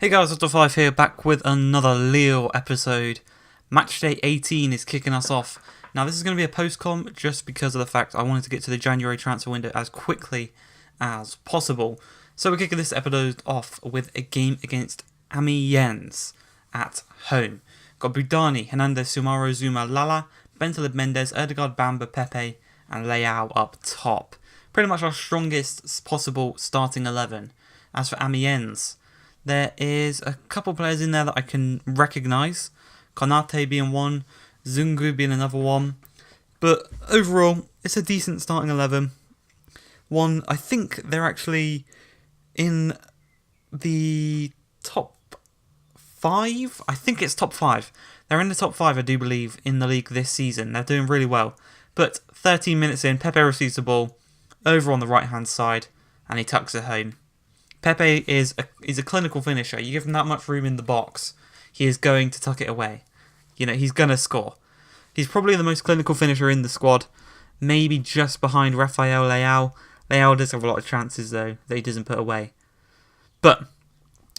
Hey guys, Dr. 5 here, back with another Lille episode. Matchday 18 is kicking us off. Now this is going to be a post-com just because of the fact I wanted to get to the January transfer window as quickly as possible. So we're kicking this episode off with a game against Amiens at home. Got Budani, Hernandez, Sumaro, Zuma, Lala, Bentaleb, Mendes, Erdegaard, Bamba, Pepe and Leao up top. Pretty much our strongest possible starting 11. As for Amiens, there is a couple players in there that I can recognise. Konate being one, Zungu being another one. But overall, it's a decent starting 11. I think they're actually in the top 5. I think it's top 5. They're in the top 5, I do believe, in the league this season. They're doing really well. But 13 minutes in, Pepe receives the ball over on the right-hand side, and he tucks it home. Pepe is a clinical finisher. You give him that much room in the box, he is going to tuck it away. You know, he's going to score. He's probably the most clinical finisher in the squad, maybe just behind Rafael Leao. Leao does have a lot of chances, though, that he doesn't put away. But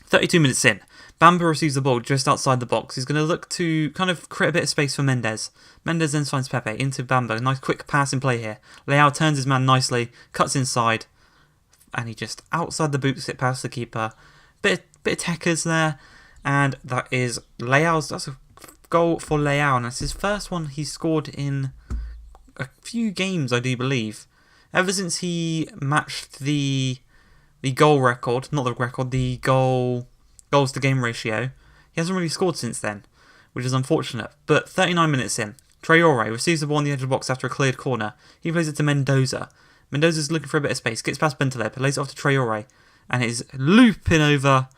32 minutes in, Bamba receives the ball just outside the box. He's going to look to kind of create a bit of space for Mendes. Mendes then finds Pepe into Bamba. Nice quick pass in play here. Leao turns his man nicely, cuts inside, and he just outside the boots it past the keeper. Bit of techers there, and that is Leao's. That's a goal for Leao, and that's his first one he's scored in a few games, I do believe. Ever since he matched the goal record, not the record, the goals to game ratio, he hasn't really scored since then, which is unfortunate. But 39 minutes in, Traore receives the ball on the edge of the box after a cleared corner. He plays it to Mendoza. Mendoza's looking for a bit of space, gets past Bentaleb, lays it off to Traore, and is looping over,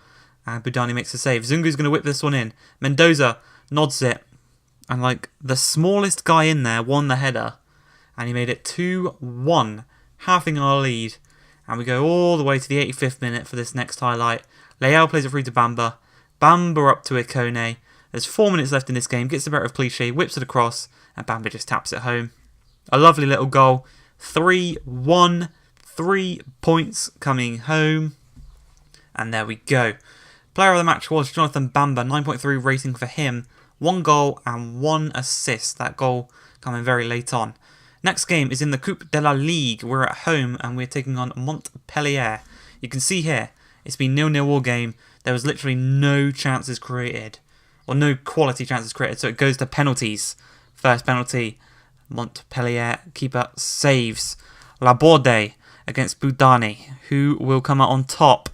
and Budani makes a save. Zungu's going to whip this one in. Mendoza nods it, and like the smallest guy in there won the header, and he made it 2-1, halving our lead, and we go all the way to the 85th minute for this next highlight. Leao plays it through to Bamba, Bamba up to Ikone. There's 4 minutes left in this game, gets the better of Cliche, whips it across, and Bamba just taps it home. A lovely little goal. 3-1, 3 points coming home. And there we go. Player of the match was Jonathan Bamba, 9.3 rating for him. 1 goal and 1 assist. That goal coming very late on. Next game is in the Coupe de la Ligue. We're at home and we're taking on Montpellier. You can see here, it's been 0-0 all game. There was literally no chances created. Or no quality chances created. So it goes to penalties. First penalty. Montpellier keeper saves. Laborde against Budani. Who will come out on top?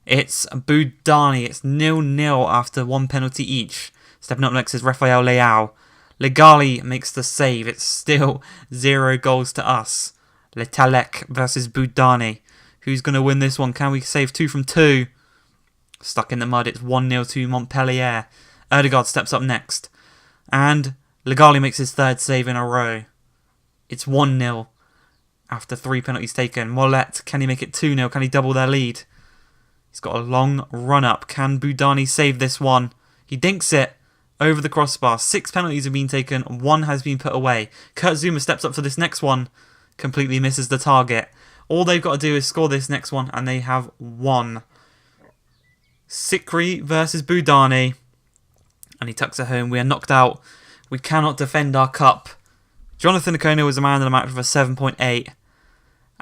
It's Budani. It's 0-0 after 1 penalty each. Stepping up next is Rafael Leao. Legali makes the save. It's still 0 goals to us. Letalek versus Budani. Who's going to win this one? Can we save 2 from 2? Stuck in the mud. It's 1-0 to Montpellier. Erdegaard steps up next. And Legali makes his 3rd save in a row. It's 1-0 after 3 penalties taken. Mollett, can he make it 2-0? Can he double their lead? He's got a long run up. Can Budani save this one? He dinks it over the crossbar. 6 penalties have been taken. 1 has been put away. Kurt Zuma steps up for this next one. Completely misses the target. All they've got to do is score this next one and they have won. Sikri versus Budani. And he tucks it home. We are knocked out. We cannot defend our cup. Jonathan Ikone was a man of the match with a 7.8.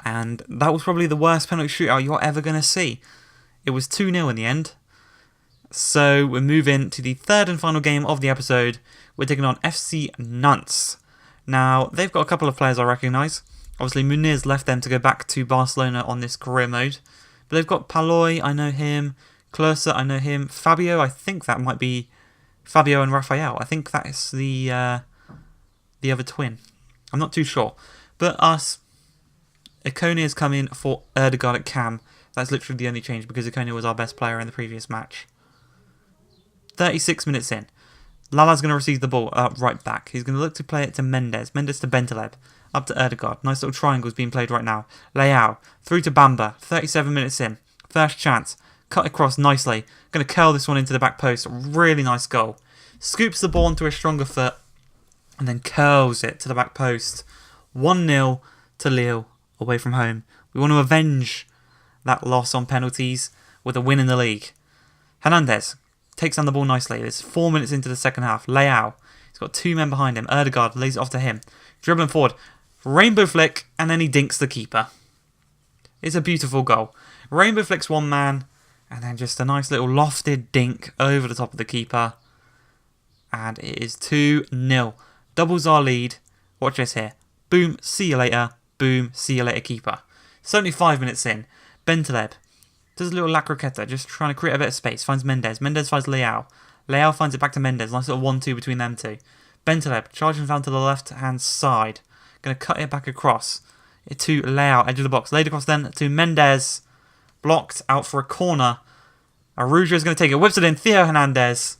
And that was probably the worst penalty shootout you're ever going to see. It was 2-0 in the end. So we're moving to the 3rd and final game of the episode. We're taking on FC Nantes. Now, they've got a couple of players I recognise. Obviously, Muniz left them to go back to Barcelona on this career mode. But they've got Paloy, I know him. Klursa, I know him. Fabio, I think that might be Fabio and Rafael. I think that is the other twin. I'm not too sure. But us, Ikone has come in for Erdegaard at cam. That's literally the only change because Ikone was our best player in the previous match. 36 minutes in. Lala's going to receive the ball right back. He's going to look to play it to Mendes. Mendes to Bentaleb. Up to Erdegaard. Nice little triangles being played right now. Leao. Through to Bamba. 37 minutes in. First chance. Cut across nicely. Going to curl this one into the back post. Really nice goal. Scoops the ball onto a stronger foot. And then curls it to the back post. 1-0 to Lille. Away from home. We want to avenge that loss on penalties with a win in the league. Hernandez takes down the ball nicely. There's 4 minutes into the second half. Leao, he's got 2 men behind him. Erdegaard lays it off to him. Dribbling forward. Rainbow flick, and then he dinks the keeper. It's a beautiful goal. Rainbow flicks one man, and then just a nice little lofted dink over the top of the keeper. And it is 2-0. Doubles our lead. Watch this here. Boom, see you later. Boom, see you later, keeper. 75 minutes in. Bentaleb does a little La Croqueta, just trying to create a bit of space. Finds Mendes. Mendes finds Leao. Leao finds it back to Mendes. Nice little 1-2 between them two. Bentaleb charging down to the left-hand side. Going to cut it back across to Leao, edge of the box. Laid across then to Mendes. Blocked out for a corner. Arujo is going to take it. Whips it in. Theo Hernandez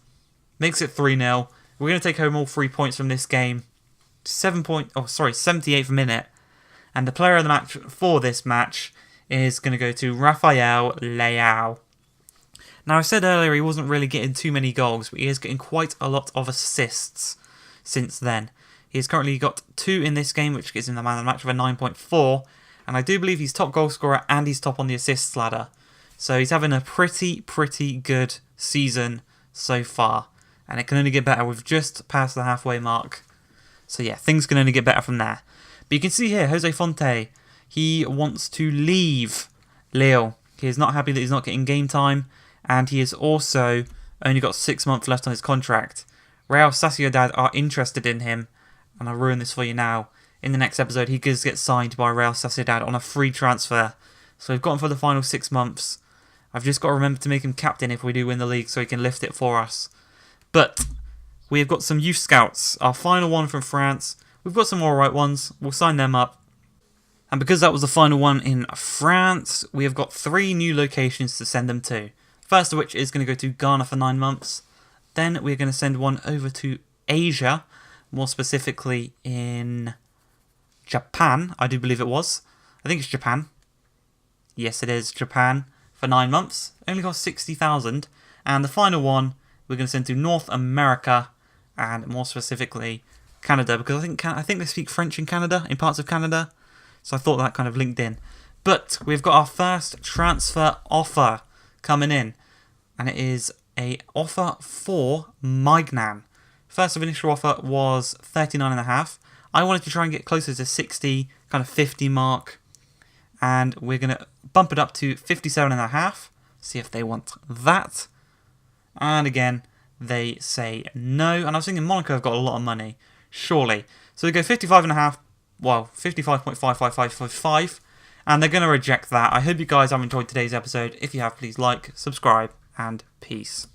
makes it 3-0. We're going to take home all 3 points from this game. 78th minute. And the player of the match for this match is going to go to Rafael Leao. Now, I said earlier he wasn't really getting too many goals, but he is getting quite a lot of assists since then. He has currently got 2 in this game, which gives him the man of the match with a 9.4. And I do believe he's top goal scorer and he's top on the assists ladder. So he's having a pretty good season so far. And it can only get better. We've just passed the halfway mark. So yeah, things can only get better from there. But you can see here, Jose Fonte, he wants to leave Lille. He is not happy that he's not getting game time. And he has also only got 6 months left on his contract. Real Sociedad are interested in him. And I'll ruin this for you now. In the next episode, he does get signed by Real Sociedad on a free transfer. So we've got him for the final 6 months. I've just got to remember to make him captain if we do win the league so he can lift it for us. But we have got some youth scouts. Our final one from France. We've got some alright ones. We'll sign them up. And because that was the final one in France, we have got 3 new locations to send them to. First of which is going to go to Ghana for 9 months. Then we're going to send one over to Asia. More specifically in Japan, I do believe it was. I think it's Japan. Yes, it is Japan for 9 months. Only cost 60,000. And the final one we're going to send to North America, and more specifically Canada, because I think they speak French in Canada, in parts of Canada. So I thought that kind of linked in. But we've got our first transfer offer coming in, and it is a offer for Maignan. First initial offer was 39.5. I wanted to try and get closer to 60, kind of 50 mark. And we're going to bump it up to 57.5. See if they want that. And again, they say no. And I was thinking Monaco have got a lot of money. Surely. So we go 55.5. Well, 55.55555. And they're going to reject that. I hope you guys have enjoyed today's episode. If you have, please like, subscribe, and peace.